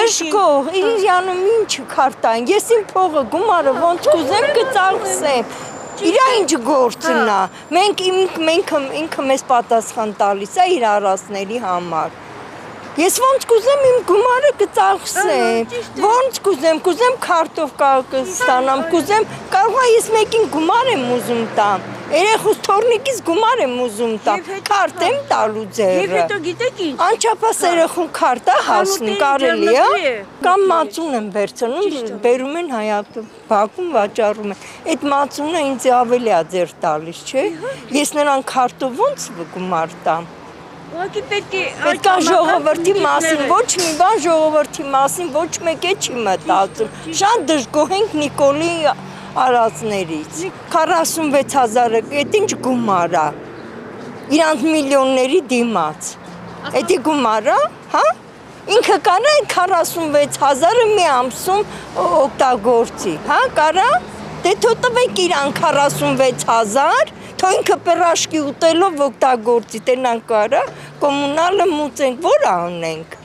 Դժգոհ, իրանում ինչ քարտան, ես իմ փողը գումարը ոնց կուզեմ կծախսեմ։ Իրա ինչ գործն է։ Մենք ինքը մեզ պատասխան տալիս է իր առածների համար։ Ես ոնց կուզեմ իմ գումարը կծախսեմ, ոնց կուզեմ քարտոֆկա կստանամ, կուզեմ կարող է ես մեկին գումար եմ ուզում տամ, երեխուս թորնիկից գումար եմ ուզում տամ, քարտ եմ տալու ձեռը։ Եվ հետո գիտեք ինչ։ Անչափահաս երեխուն քարտա հասնի կարելի է, կամ մածուն եմ վերցնում, բերում են Հայաստան, Բաքվում վաճառում են։ Այդ մածունը ինձ ավելի է ձեռ տալիս, չէ՞։ Ես նրան քարտով ոնց գումար տամ։ Ուղղակի պետք է ժողովրդի մասին, ոչ մի բան ժողովրդի մասին ոչ մեկը չի մտածում։ Շատ դժգոհ ենք Նիկոլի արածներից։ 46,000-ը, այդ ինչ գումար է։ Իրանք միլիոնների դիմաց։ Էդի գումար է, հա? Ինքը կարա այդ 46,000-ը մի ամսում օգտագործի, հա, կարա։ Դե թո տվեք իրան 46,000, թո ինքը պրաշկի ուտելով օգտագործի, տենան կարա, կոմունալը մուծենք, որ անենք։